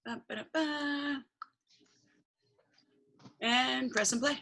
Ba, ba, da, ba. And press and play.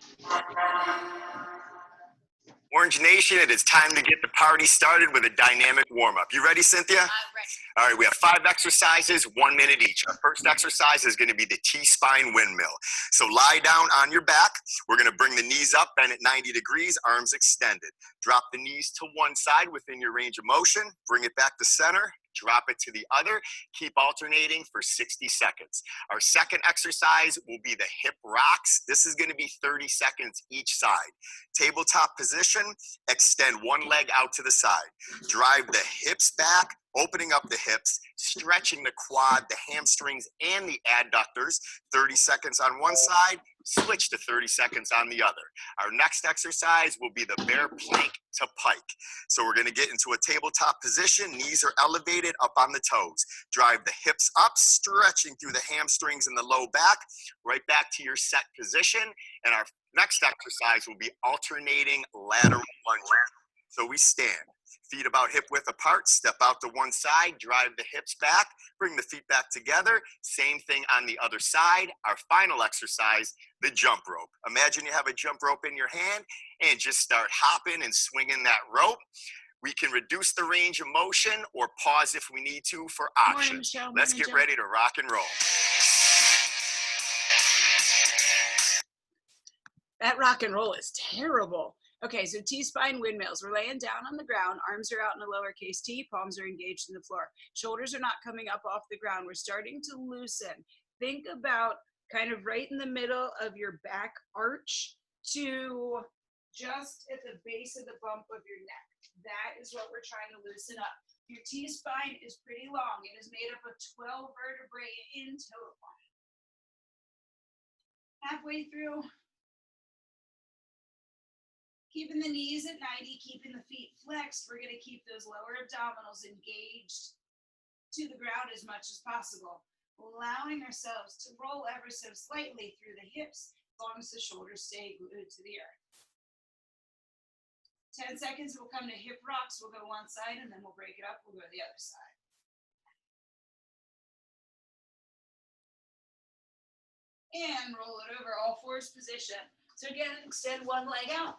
Orange Nation, it is time to get the party started with a dynamic warm-up. You ready, Cynthia? I'm ready. All right, we have 5 exercises, 1 minute each. Our first exercise is going to be the T-spine windmill. So lie down on your back. We're going to bring the knees up, bend at 90 degrees, arms extended. Drop the knees to one side within your range of motion. Bring it back to center. Drop it to the other. Keep alternating for 60 seconds. Our second exercise will be the hip rocks. This is going to be 30 seconds each side. Tabletop position, extend one leg out to the side. Drive the hips back, opening up the hips, stretching the quad, the hamstrings, and the adductors. 30 seconds on one side, switch to 30 seconds on the other. Our next exercise will be the bear plank to pike. So we're going to get into a tabletop position. Knees are elevated up on the toes. Drive the hips up, stretching through the hamstrings and the low back, right back to your set position. And our next exercise will be alternating lateral lunges. So we stand, feet about hip width apart, step out to one side, drive the hips back, bring the feet back together. Same thing on the other side. Our final exercise, the jump rope. Imagine you have a jump rope in your hand and just start hopping and swinging that rope. We can reduce the range of motion or pause if we need to for options. Morning, Michelle. Let's get ready to rock and roll. That rock and roll is terrible. Okay, so T-spine windmills. We're laying down on the ground. Arms are out in a lowercase t. Palms are engaged in the floor. Shoulders are not coming up off the ground. We're starting to loosen. Think about kind of right in the middle of your back arch to just at the base of the bump of your neck. That is what we're trying to loosen up. Your T-spine is pretty long. It is made up of 12 vertebrae in total. Halfway through. Keeping the knees at 90, keeping the feet flexed. We're going to keep those lower abdominals engaged to the ground as much as possible, allowing ourselves to roll ever so slightly through the hips as long as the shoulders stay glued to the earth. 10 seconds, we'll come to hip rocks. We'll go one side and then we'll break it up. We'll go to the other side. And roll it over, all fours position. So again, extend one leg out.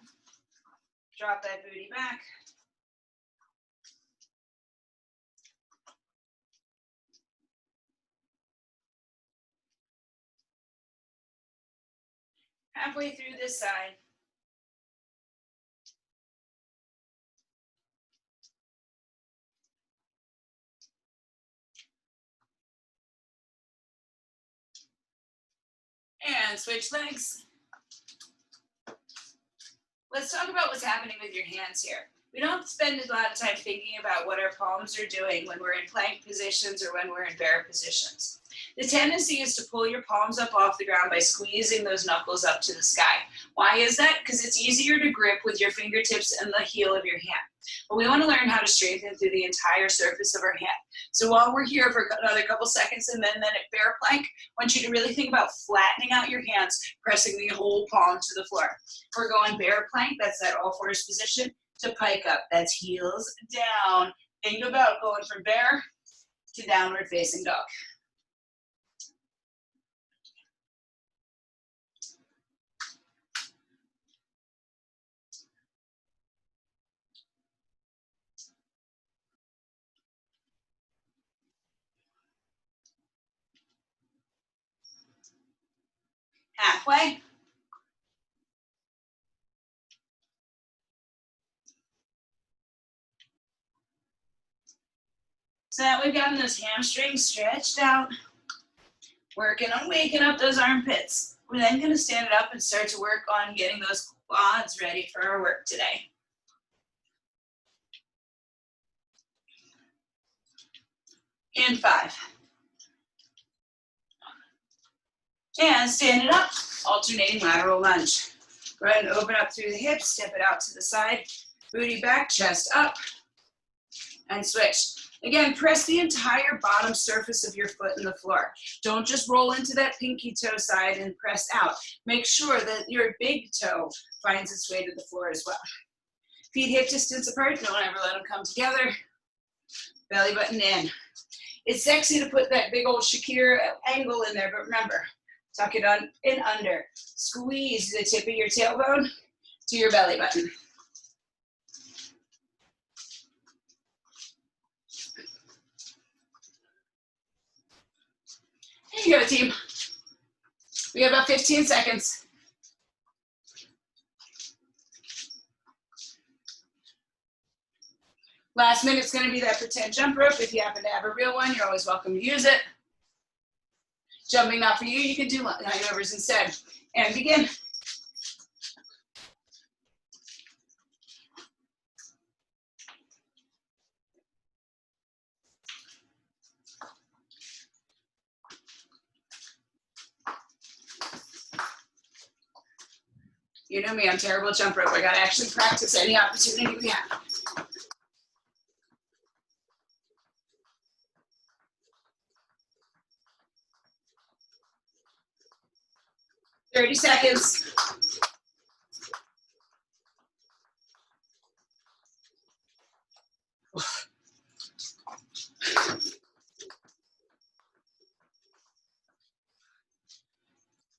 Drop that booty back. Halfway through this side. And switch legs. Let's talk about what's happening with your hands here. We don't have to spend a lot of time thinking about what our palms are doing when we're in plank positions or when we're in bear positions. The tendency is to pull your palms up off the ground by squeezing those knuckles up to the sky. Why is that? Because it's easier to grip with your fingertips and the heel of your hand. But we want to learn how to strengthen through the entire surface of our hand. So while we're here for another couple seconds and then at bear plank, I want you to really think about flattening out your hands, pressing the whole palm to the floor. We're going bear plank, that's that all fours position, to pike up, that's heels down. Think about going from bear to downward facing dog. Halfway. So that we've gotten those hamstrings stretched out, working on waking up those armpits. We're then going to stand it up and start to work on getting those quads ready for our work today. In 5. And stand it up, alternating lateral lunge. Go ahead and open up through the hips, step it out to the side, booty back, chest up, and switch. Again, press the entire bottom surface of your foot in the floor. Don't just roll into that pinky toe side and press out. Make sure that your big toe finds its way to the floor as well. Feet hip distance apart, don't ever let them come together. Belly button in. It's sexy to put that big old Shakira angle in there, but remember, tuck it on in under. Squeeze the tip of your tailbone to your belly button. There you go, team. We have about 15 seconds. Last minute's gonna be that pretend jump rope. If you happen to have a real one, you're always welcome to use it. Jumping not for you, you can do line overs instead. And begin. You know me, I'm terrible at jump rope. I gotta actually practice any opportunity we have. Thirty seconds.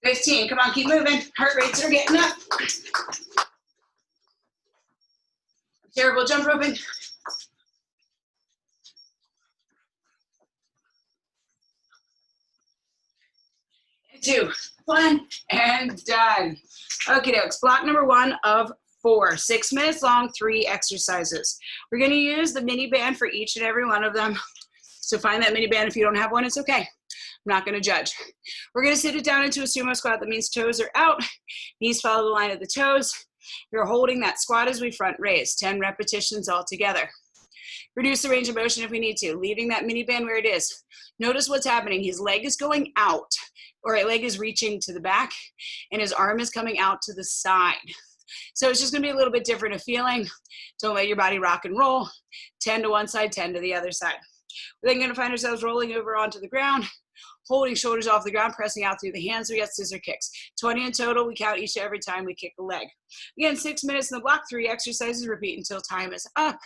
$15, come on, keep moving. Heart rates are getting up. Terrible jump roping. 2, 1, and done. Okay, dokes. Block number 1 of 4, 6 minutes long, 3 exercises. We're gonna use the mini band for each and every one of them. So find that mini band. If you don't have one, it's okay. I'm not gonna judge. We're gonna sit it down into a sumo squat. That means toes are out, knees follow the line of the toes. You're holding that squat as we front raise, 10 repetitions all together. Reduce the range of motion if we need to, leaving that mini band where it is. Notice what's happening. His leg is going out, or a leg is reaching to the back, and his arm is coming out to the side. So it's just gonna be a little bit different of feeling. Don't let your body rock and roll. 10 to one side, 10 to the other side. We're then gonna find ourselves rolling over onto the ground, holding shoulders off the ground, pressing out through the hands. We got scissor kicks. 20 in total. We count each every time we kick a leg. Again, 6 minutes in the block, 3 exercises, repeat until time is up.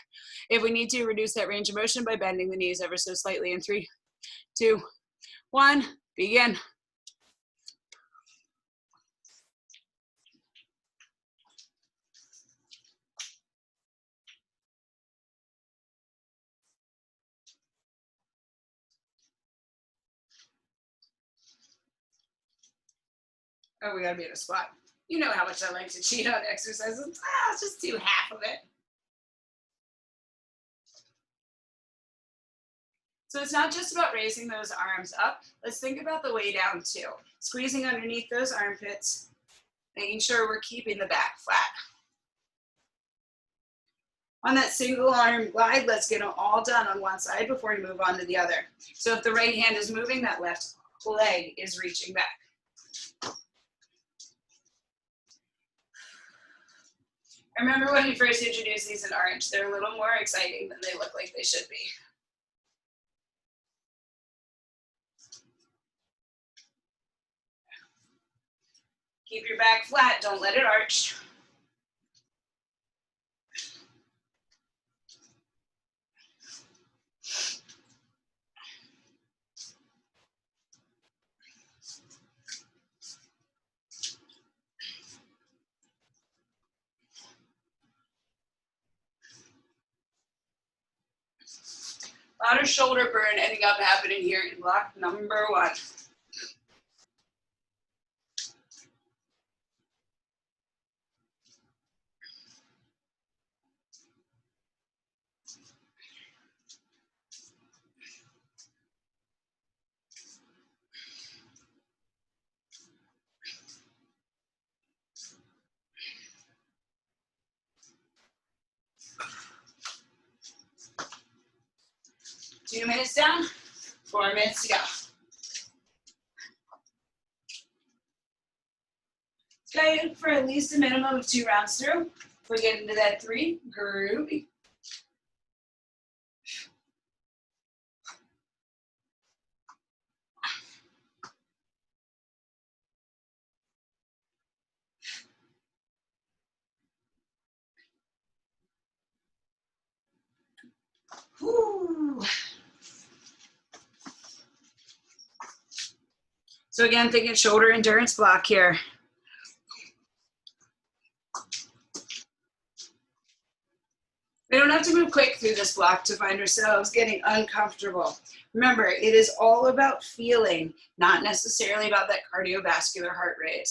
If we need to, reduce that range of motion by bending the knees ever so slightly in 3, 2, 1, begin. Oh, we gotta be in a squat. You know how much I like to cheat on exercises. Let's just do half of it. So it's not just about raising those arms up. Let's think about the way down too. Squeezing underneath those armpits, making sure we're keeping the back flat. On that single arm glide, let's get them all done on one side before we move on to the other. So if the right hand is moving, that left leg is reaching back. I remember when we first introduced these in orange, they're a little more exciting than they look like they should be. Keep your back flat, don't let it arch. A lot of shoulder burn ending up happening here in block number 1. Two minutes down, 4 minutes to go. Good for at least a minimum of 2 rounds through. If we get into that 3, groovy. Whew. So again, thinking shoulder endurance block here. We don't have to move quick through this block to find ourselves getting uncomfortable. Remember, it is all about feeling, not necessarily about that cardiovascular heart rate.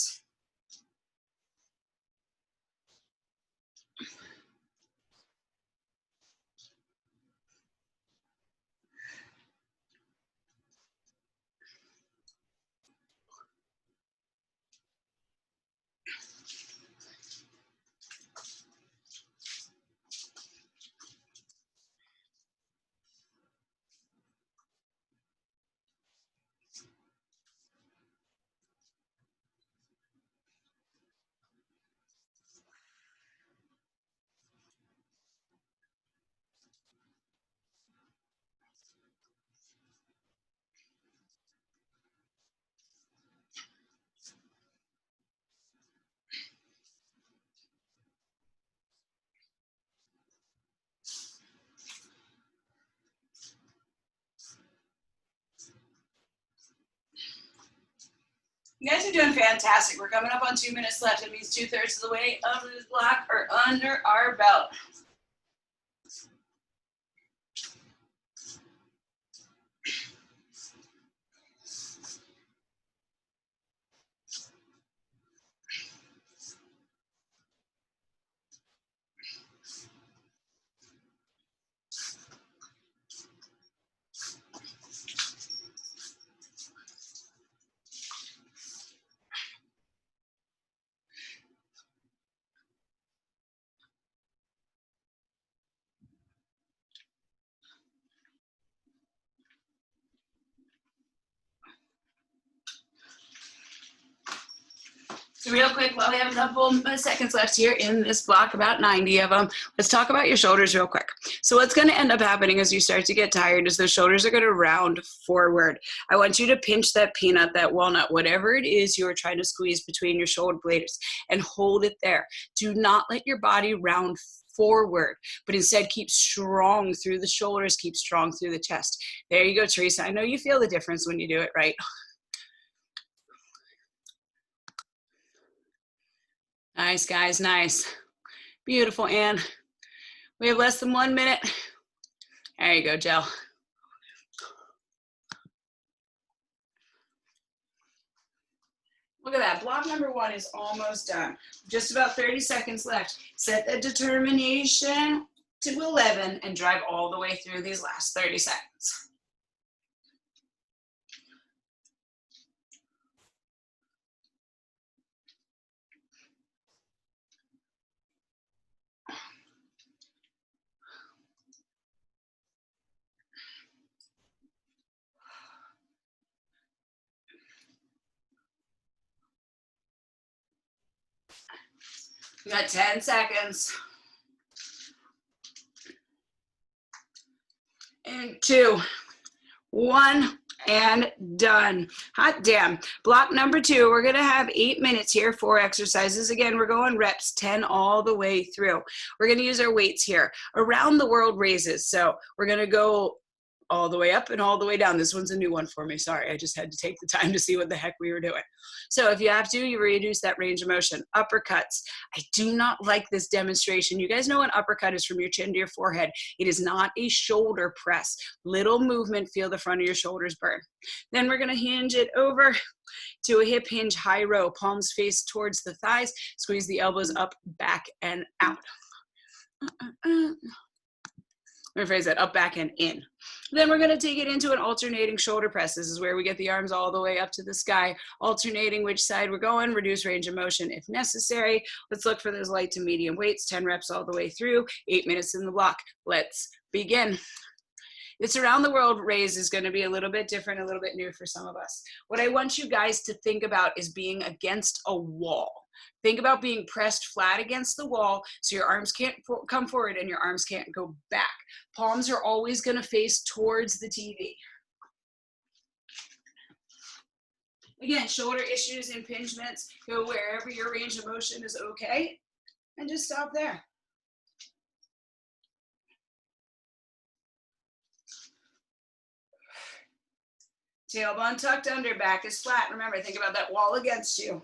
You guys are doing fantastic. We're coming up on 2 minutes left. That means 2/3 of the way of this block are under our belt. So real quick, while we have a couple seconds left here in this block, about 90 of them, let's talk about your shoulders real quick. So what's going to end up happening as you start to get tired is the shoulders are going to round forward. I want you to pinch that peanut, that walnut, whatever it is you are trying to squeeze between your shoulder blades, and hold it there. Do not let your body round forward, but instead keep strong through the shoulders, keep strong through the chest. There you go, Teresa. I know you feel the difference when you do it right. Nice, guys, nice. Beautiful, Anne. We have less than 1 minute. There you go, Jill. Look at that. Block number 1 is almost done. Just about 30 seconds left. Set that determination to 11 and drive all the way through these last 30 seconds. We got 10 seconds. And 2, 1, and done. Hot damn. Block number 2, we're gonna have 8 minutes here, 4 exercises. Again, we're going reps 10 all the way through. We're gonna use our weights here. Around the world raises. So we're gonna go all the way up and all the way down. This one's a new one for me. Sorry, I just had to take the time to see what the heck we were doing. So if you have to, you reduce that range of motion. Uppercuts. I do not like this demonstration. You guys know an uppercut is from your chin to your forehead. It is not a shoulder press. Little movement, feel the front of your shoulders burn. Then we're gonna hinge it over to a hip hinge high row. Palms face towards the thighs. Squeeze the elbows up, back, and out. Rephrase that, up, back, and in. Then we're going to take it into an alternating shoulder press. This is where we get the arms all the way up to the sky, alternating which side we're going, reduce range of motion if necessary. Let's look for those light to medium weights, 10 reps all the way through, 8 minutes in the block. Let's begin. This around the world raise is going to be a little bit different, a little bit new for some of us. What I want you guys to think about is being against a wall. Think about being pressed flat against the wall so your arms can't come forward and your arms can't go back. Palms are always going to face towards the TV. Again, shoulder issues, impingements, go wherever your range of motion is okay, and just stop there. Tailbone tucked under, back is flat. Remember, think about that wall against you.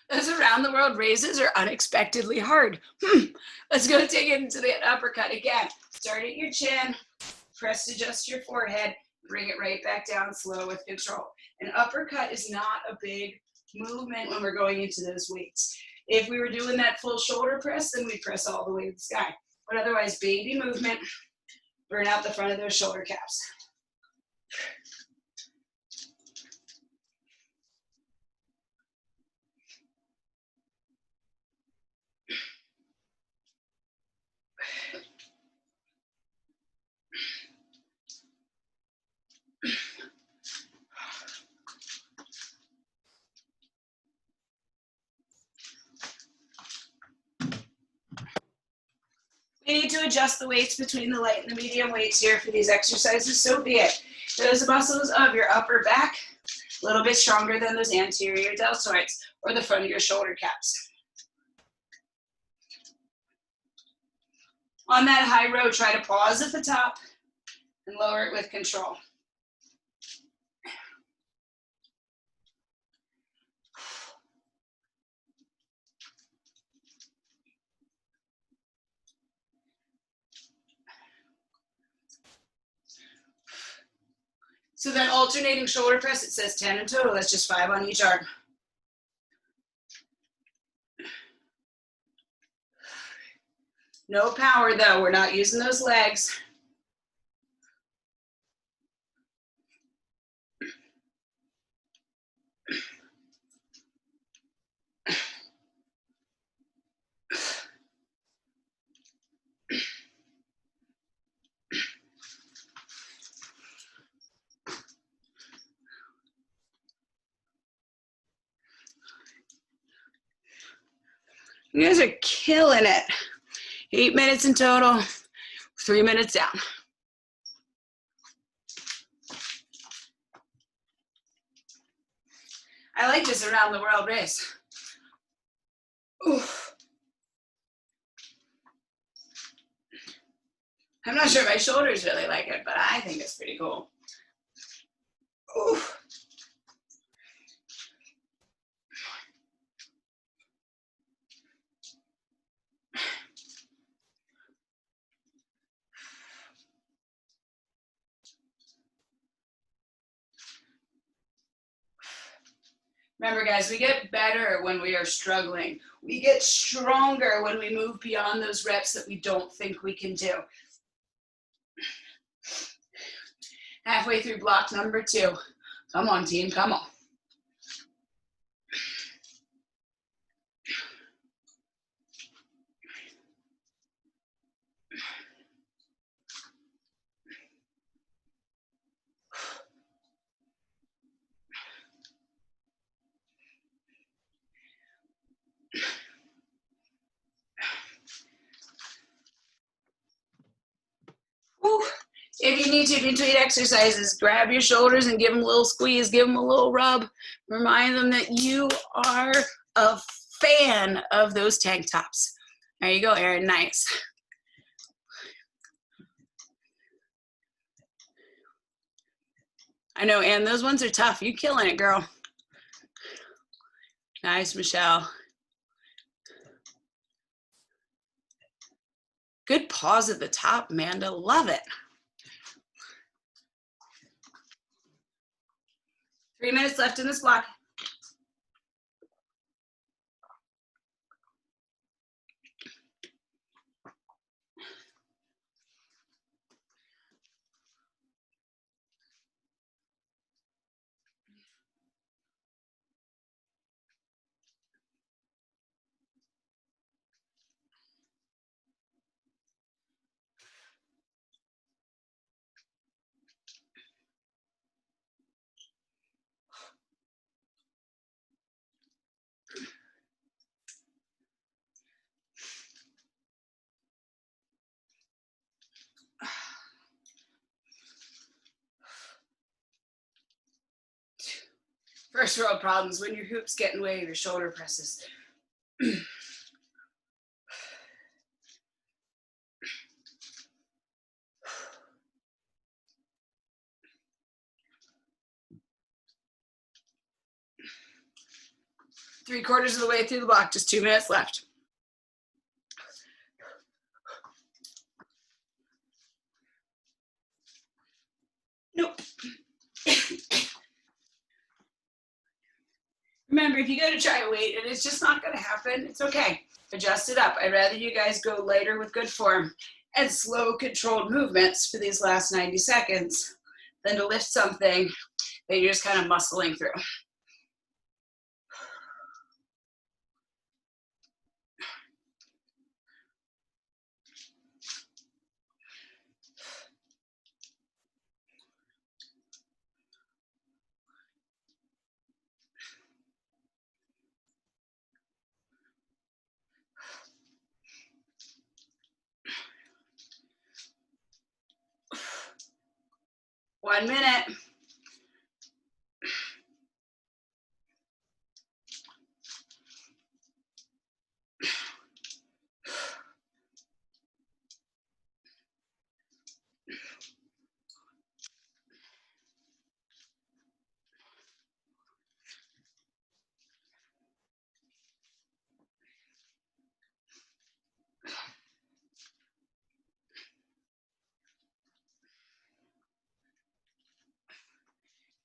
Those around the world raises are unexpectedly hard. Let's go take it into the uppercut again. Start at your chin, press to just your forehead, bring it right back down slow with control. An uppercut is not a big movement when we're going into those weights. If we were doing that full shoulder press, then we'd press all the way to the sky. But otherwise, baby movement, burn out the front of those shoulder caps. We need to adjust the weights between the light and the medium weights here for these exercises, so be it. Those muscles of your upper back, a little bit stronger than those anterior deltoids or the front of your shoulder caps. On that high row, try to pause at the top and lower it with control. So then alternating shoulder press, it says 10 in total. That's just 5 on each arm. No power though, we're not using those legs. You guys are killing it. 8 minutes in total, 3 minutes down. I like this around the world race. Oof. I'm not sure my shoulders really like it, but I think it's pretty cool. Oof. Remember guys, we get better when we are struggling. We get stronger when we move beyond those reps that we don't think we can do. Halfway through block number 2. Come on team, come on. Woo. If you need to, between exercises, grab your shoulders and give them a little squeeze, give them a little rub. Remind them that you are a fan of those tank tops. There you go, Erin, nice. I know, Ann, those ones are tough. You killing it, girl. Nice, Michelle. Good pause at the top, Amanda. Love it. 3 minutes left in this block. First world problems when your hoops get in the way of your shoulder presses. Three-quarters of the way through the block, just 2 minutes left. Nope. Remember, if you go to try a weight and it's just not going to happen, it's okay. Adjust it up. I'd rather you guys go lighter with good form and slow, controlled movements for these last 90 seconds than to lift something that you're just kind of muscling through. One minute.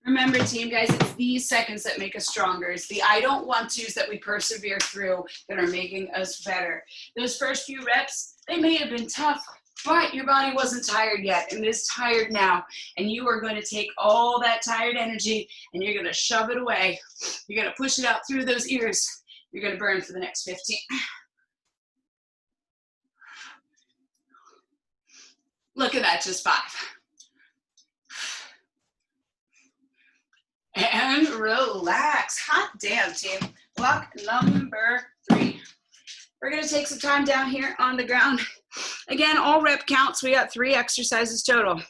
Remember, team, guys, it's these seconds that make us stronger. It's the I don't want to's that we persevere through that are making us better. Those first few reps, they may have been tough, but your body wasn't tired yet, and it is tired now. And you are going to take all that tired energy and you're going to shove it away. You're going to push it out through those ears. You're going to burn for the next 15. Look at that, just 5. And relax. Hot damn, team. Block number 3. We're going to take some time down here on the ground. Again, all rep counts. We got 3 exercises total.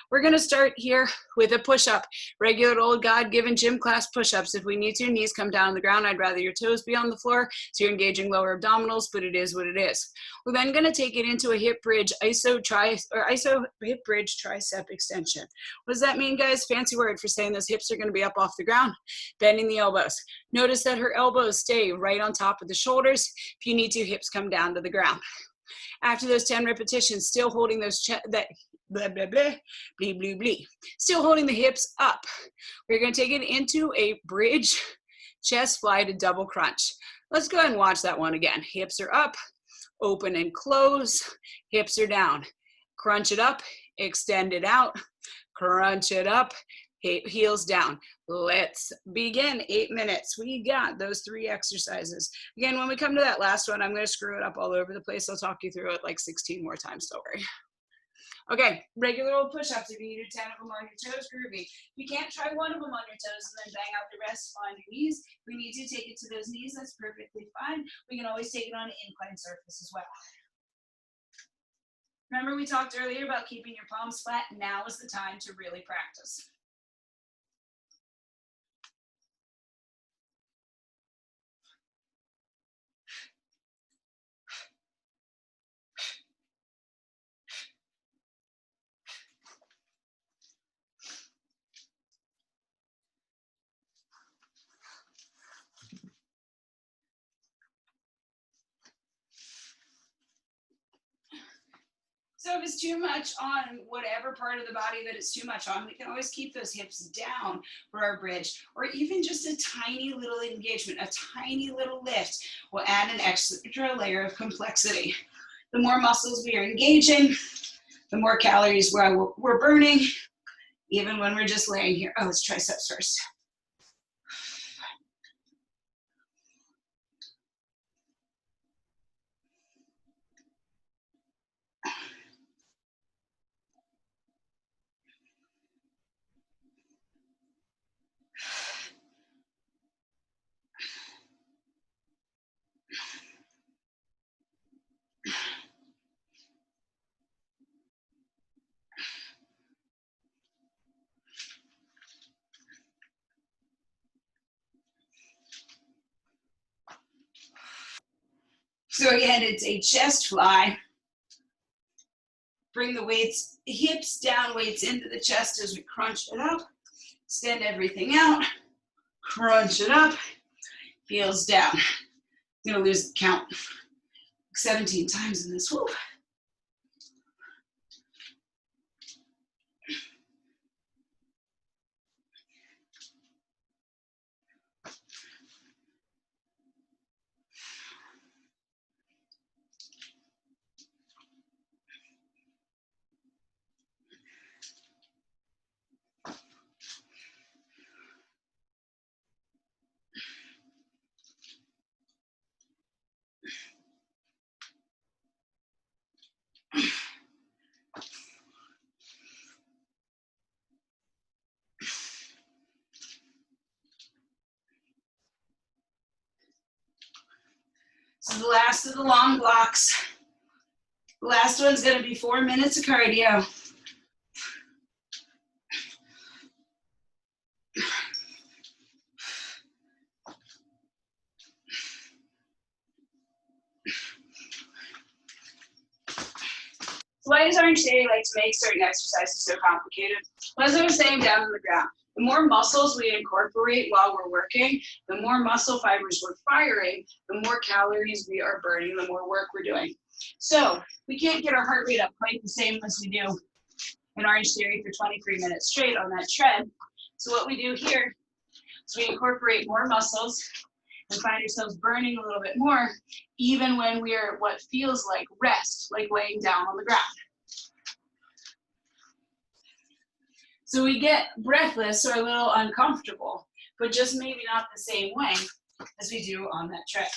We're going to start here with a push-up. Regular old God-given gym class push-ups. If we need to, knees come down on the ground. I'd rather your toes be on the floor, so you're engaging lower abdominals, but it is what it is. We're then going to take it into a hip bridge, iso hip bridge tricep extension. What does that mean, guys? Fancy word for saying those hips are going to be up off the ground, bending the elbows. Notice that her elbows stay right on top of the shoulders. If you need to, hips come down to the ground. After those 10 repetitions, still holding those blah, blah, blah, blee, blee, blee. Still holding the hips up. We're going to take it into a bridge, chest fly to double crunch. Let's go ahead and watch that one again. Hips are up, open and close. Hips are down. Crunch it up, extend it out, crunch it up, heels down. Let's begin. 8 minutes. We got those 3 exercises. Again, when we come to that last one, I'm going to screw it up all over the place. I'll talk you through it like 16 more times. Don't worry. Okay, regular old push-ups. If you can do 10 of them on your toes, groovy. If you can't, try 1 of them on your toes and then bang out the rest on your knees. If we need to take it to those knees, that's perfectly fine. We can always take it on an incline surface as well. Remember we talked earlier about keeping your palms flat? Now is the time to really practice. So if it's too much on whatever part of the body that it's too much on, we can always keep those hips down for our bridge, or even just a tiny little engagement, a tiny little lift will add an extra layer of complexity. The more muscles we are engaging, the more calories we're burning, even when we're just laying here. Oh, let's triceps first. So again, it's a chest fly. Bring the weights, hips down, weights into the chest as we crunch it up. Extend everything out. Crunch it up. Heels down. I'm gonna lose the count. 17 times in this. Woo. So the last of the long blocks. The last one's gonna be 4 minutes of cardio. Why does Orange Theory like to make certain exercises so complicated? Well, as I was saying down on the ground, the more muscles we incorporate while we're working, the more muscle fibers we're firing, the more calories we are burning, the more work we're doing. So we can't get our heart rate up quite the same as we do in Orange Theory for 23 minutes straight on that tread. So what we do here is we incorporate more muscles and find ourselves burning a little bit more, even when we're what feels like rest, like laying down on the ground. So we get breathless or a little uncomfortable, but just maybe not the same way as we do on that tread.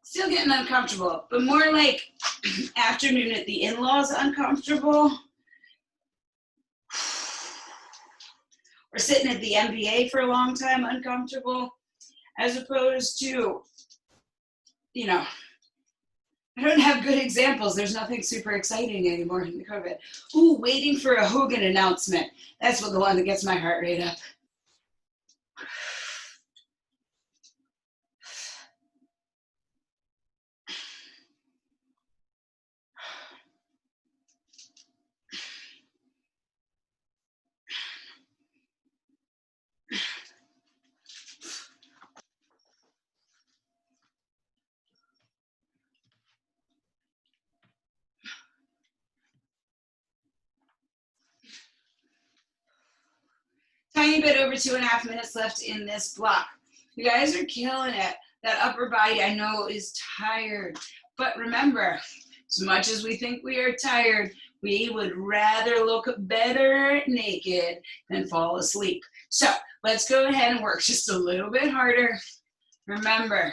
Still getting uncomfortable, but more like afternoon at the in-laws uncomfortable, or sitting at the MBA for a long time uncomfortable, as opposed to, you know, I don't have good examples. There's nothing super exciting anymore in the COVID. Ooh, waiting for a Hogan announcement. That's what the one that gets my heart rate up. Tiny bit over 2.5 minutes left in this block. You guys are killing it. That upper body I know is tired, but remember, as much as we think we are tired, we would rather look better naked than fall asleep. So let's go ahead and work just a little bit harder. Remember,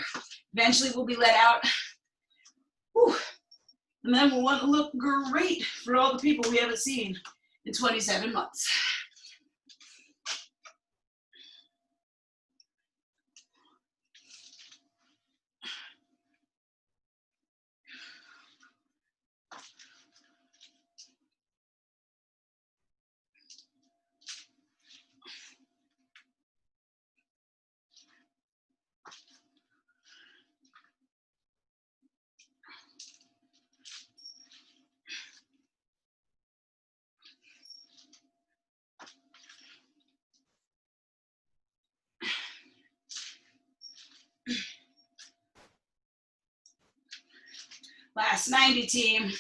eventually we'll be let out. Whew. And then we'll want to look great for all the people we haven't seen in 27 months. Last 90, team.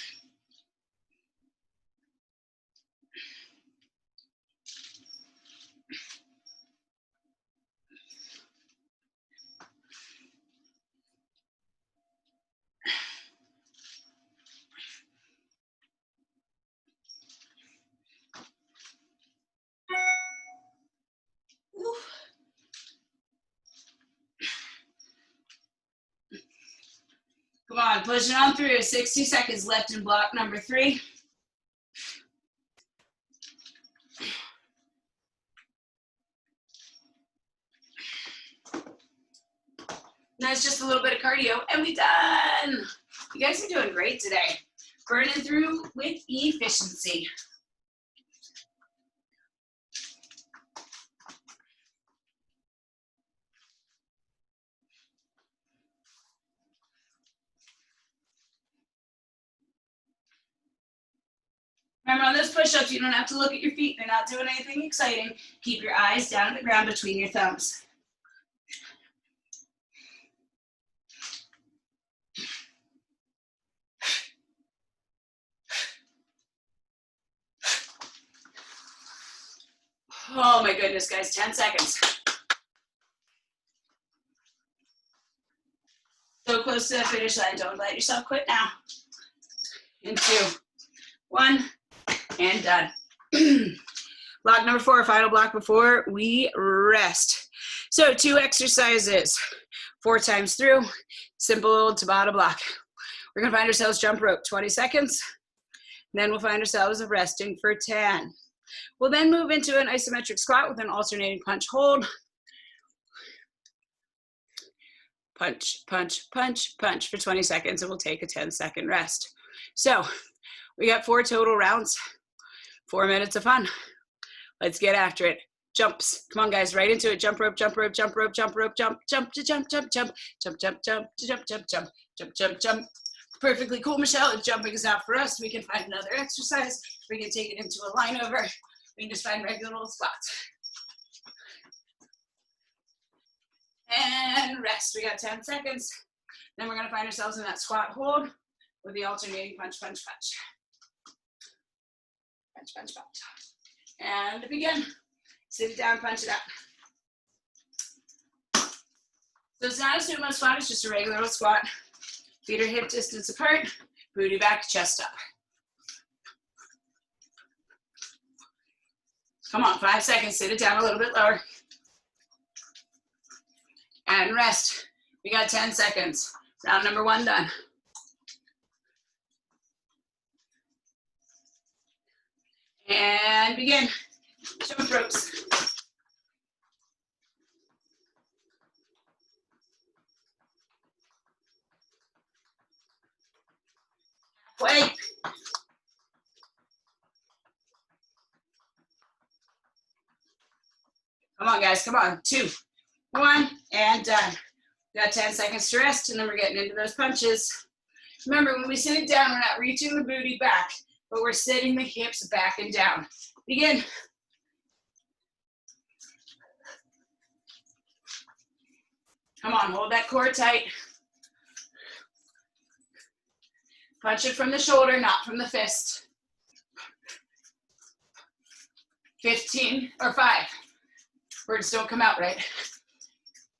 Come on, push it on through. 60 seconds left in block number 3. Now it's just a little bit of cardio and we done. You guys are doing great today. Burning through with efficiency. Remember, on those push-ups, you don't have to look at your feet. They're not doing anything exciting. Keep your eyes down at the ground between your thumbs. Oh my goodness, guys, 10 seconds. So close to the finish line. Don't let yourself quit now. In 2, 1, and done. Block number 4, final block before we rest. So 2 exercises, 4 times through, simple Tabata block. We're gonna find ourselves jump rope, 20 seconds. Then we'll find ourselves resting for 10. We'll then move into an isometric squat with an alternating punch hold. Punch, punch, punch, punch for 20 seconds, and we'll take a 10-second rest. So we got 4 total rounds, 4 minutes of fun. Let's get after it. Jumps. Come on, guys, right into it. Jump rope, jump rope, jump rope, jump rope, jump, jump to jump, jump, jump, jump, jump, jump, jump, jump, jump, jump, jump, jump. Perfectly cool, Michelle. If jumping is not for us, we can find another exercise. We can take it into a line over. We can just find regular old spots. And rest. We got 10 seconds. Then we're gonna find ourselves in that squat hold with the alternating punch, punch, punch. Punch, punch, punch. And begin. Sit it down, punch it out. So it's not a sumo squat, it's just a regular old squat. Feet are hip distance apart, booty back, chest up. Come on, 5 seconds, sit it down a little bit lower. And rest. We got 10 seconds. Round number 1 done. And begin. Jump ropes. Wait. Come on, guys, come on. 2, 1, and done. We got 10 seconds to rest, and then we're getting into those punches. Remember, when we sit it down, we're not reaching the booty back, but we're sitting the hips back and down. Begin. Come on, hold that core tight. Punch it from the shoulder, not from the fist. 15 or 5. Words don't come out right.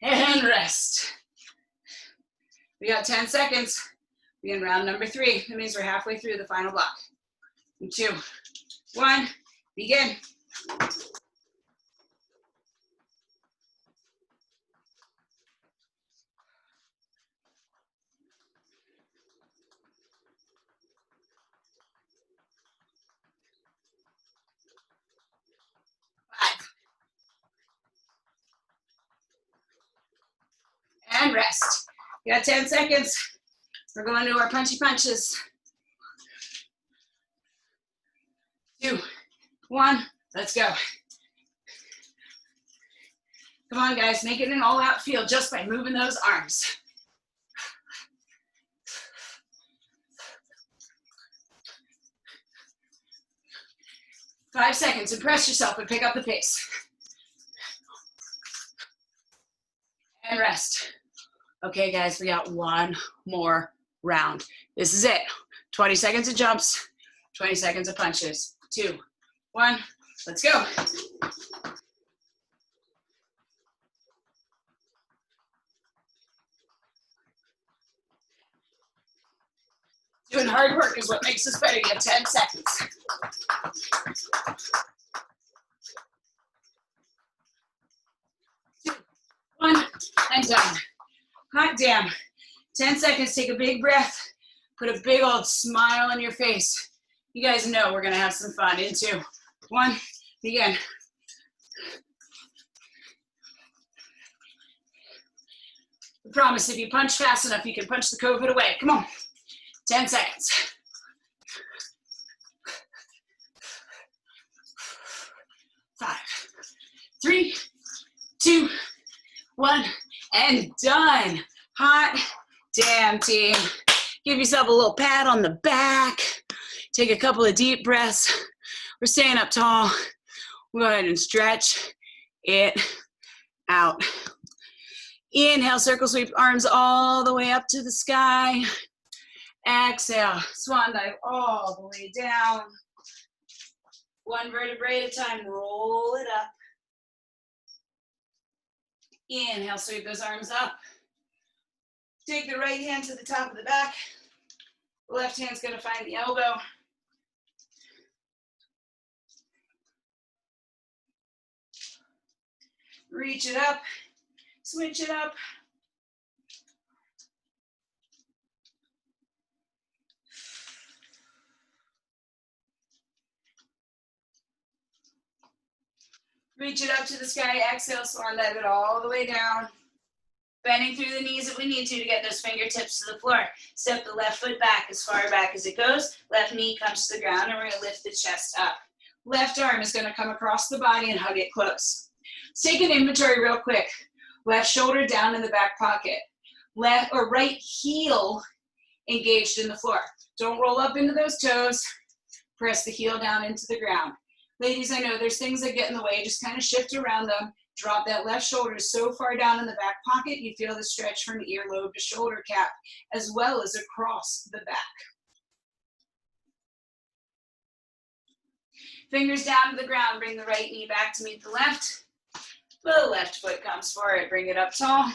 And rest. We got 10 seconds. We're in round number 3. That means we're halfway through the final block. 2, 1, begin. And rest. We got 10 seconds. We're going to our punchy punches. 2, 1, let's go. Come on, guys, make it an all-out feel just by moving those arms. Five seconds, impress yourself and pick up the pace. And rest. Okay, guys, we got 1 more round. This is it. 20 seconds of jumps, 20 seconds of punches. 2, 1, let's go. Doing hard work is what makes us better. You have 10 seconds. 2, 1, and done. Hot damn. 10 seconds, take a big breath. Put a big old smile on your face. You guys know we're gonna have some fun. In 2, 1, begin. I promise if you punch fast enough, you can punch the COVID away. Come on, 10 seconds. 5, 3, 2, 1, and done. Hot damn, team. Give yourself a little pat on the back. Take a couple of deep breaths. We're staying up tall. We'll go ahead and stretch it out. Inhale, circle sweep, arms all the way up to the sky. Exhale, swan dive all the way down. One vertebrae at a time, roll it up. Inhale, sweep those arms up. Take the right hand to the top of the back. Left hand's gonna find the elbow. Reach it up, switch it up. Reach it up to the sky, exhale, swan dive it all the way down. Bending through the knees if we need to get those fingertips to the floor. Step the left foot back as far back as it goes. Left knee comes to the ground, and we're gonna lift the chest up. Left arm is gonna come across the body and hug it close. Let's take an inventory real quick. Left shoulder down in the back pocket. Left or right heel engaged in the floor. Don't roll up into those toes. Press the heel down into the ground. Ladies, I know there's things that get in the way. Just kind of shift around them. Drop that left shoulder so far down in the back pocket, you feel the stretch from earlobe to shoulder cap, as well as across the back. Fingers down to the ground, bring the right knee back to meet the left. The left foot comes forward, bring it up tall.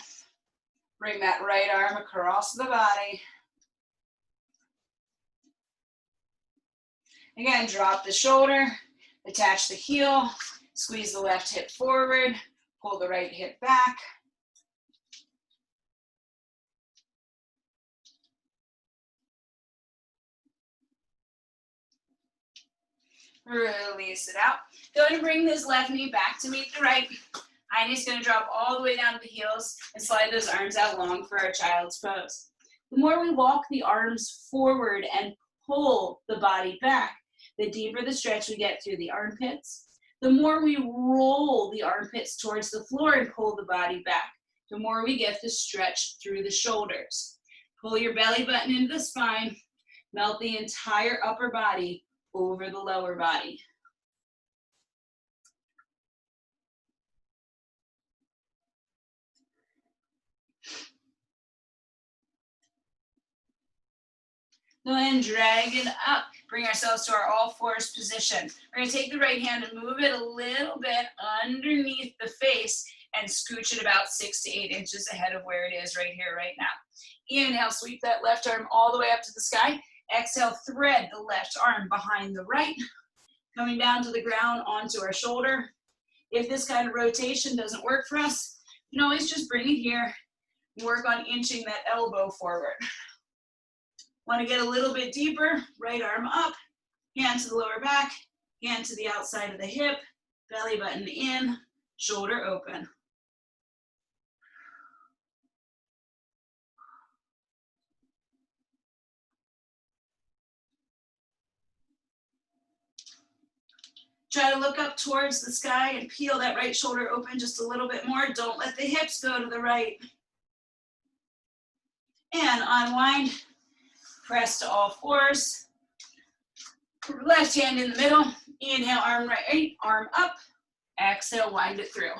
Bring that right arm across the body. Again, drop the shoulder, attach the heel, squeeze the left hip forward, pull the right hip back. Release it out. Go ahead and bring this left knee back to meet the right. High knee's gonna drop all the way down to the heels and slide those arms out long for our child's pose. The more we walk the arms forward and pull the body back, the deeper the stretch we get through the armpits. The more we roll the armpits towards the floor and pull the body back, the more we get the stretch through the shoulders. Pull your belly button into the spine, melt the entire upper body over the lower body. Go ahead and drag it up. Bring ourselves to our all fours position. We're gonna take the right hand and move it a little bit underneath the face and scooch it about 6 to 8 inches ahead of where it is right here, right now. Inhale, sweep that left arm all the way up to the sky. Exhale, thread the left arm behind the right, coming down to the ground onto our shoulder. If this kind of rotation doesn't work for us, you can always just bring it here and work on inching that elbow forward. Want to get a little bit deeper, right arm up, hand to the lower back, hand to the outside of the hip, belly button in, shoulder open. Try to look up towards the sky and peel that right shoulder open just a little bit more. Don't let the hips go to the right. And unwind. Press to all fours. Left hand in the middle. Inhale, arm right, arm up. Exhale, wind it through.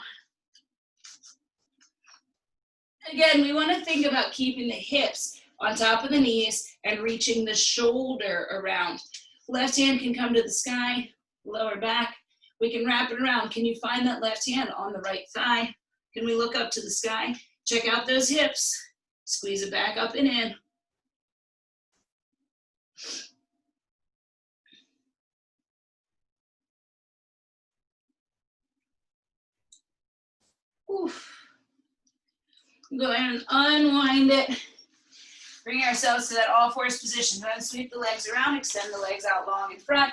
Again, we want to think about keeping the hips on top of the knees and reaching the shoulder around. Left hand can come to the sky, lower back. We can wrap it around. Can you find that left hand on the right thigh? Can we look up to the sky? Check out those hips. Squeeze it back up and in. Oof. Go ahead and unwind it. Bring ourselves to that all fours position. Go ahead and sweep the legs around, extend the legs out long in front.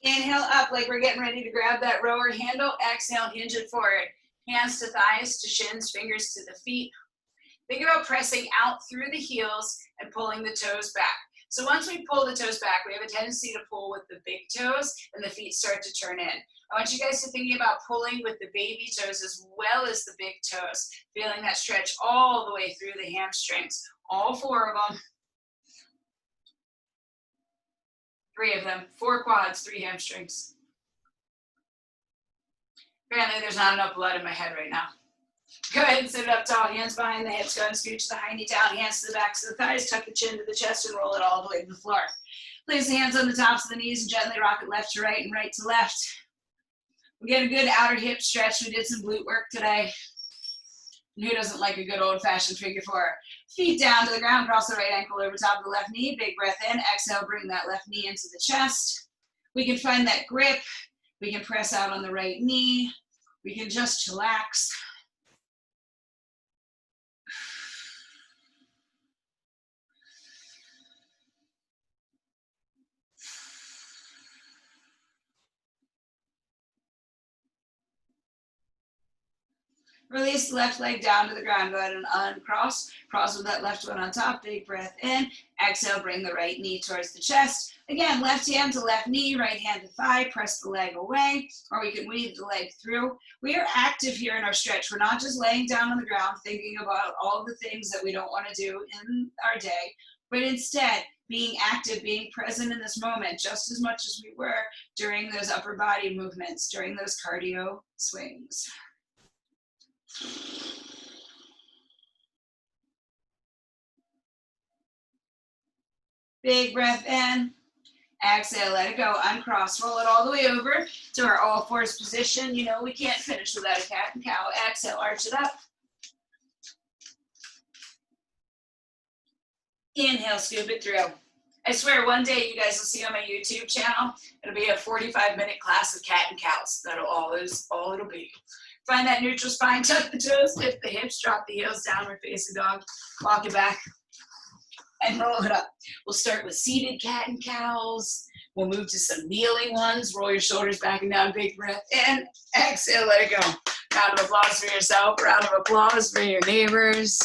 Inhale up like we're getting ready to grab that rower handle. Exhale, hinge it forward. Hands to thighs, to shins, fingers to the feet. Think about pressing out through the heels and pulling the toes back. So once we pull the toes back, we have a tendency to pull with the big toes and the feet start to turn in. I want you guys to think about pulling with the baby toes as well as the big toes, feeling that stretch all the way through the hamstrings. All 4 of them. 3 of them, 4 quads, 3 hamstrings. Apparently there's not enough blood in my head right now. Go ahead and sit up tall, hands behind the hips. Go ahead and scooch the hiney down, hands to the backs of the thighs, tuck the chin to the chest and roll it all the way to the floor. Place the hands on the tops of the knees and gently rock it left to right and right to left. We get a good outer hip stretch. We did some glute work today. And who doesn't like a good old-fashioned figure 4? Feet down to the ground, cross the right ankle over top of the left knee. Big breath in, exhale, bring that left knee into the chest. We can find that grip. We can press out on the right knee. We can just chillax. Release the left leg down to the ground. Go ahead and uncross. Cross with that left one on top. Big breath in. Exhale, bring the right knee towards the chest. Again, left hand to left knee, right hand to thigh. Press the leg away, or we can weave the leg through. We are active here in our stretch. We're not just laying down on the ground thinking about all the things that we don't want to do in our day, but instead being active, being present in this moment just as much as we were during those upper body movements, during those cardio swings. Big breath in. Exhale, let it go. Uncross. Roll it all the way over to our all 4s position. You know we can't finish without a cat and cow. Exhale, arch it up. Inhale, scoop it through. I swear one day you guys will see on my YouTube channel, it'll be a 45-minute class of cat and cows. That'll all it'll be. Find that neutral spine, tuck the toes, lift the hips, drop the heels, downward facing dog, walk it back, and roll it up. We'll start with seated cat and cows. We'll move to some kneeling ones. Roll your shoulders back and down, big breath in. Exhale, let it go. Round of applause for yourself, round of applause for your neighbors.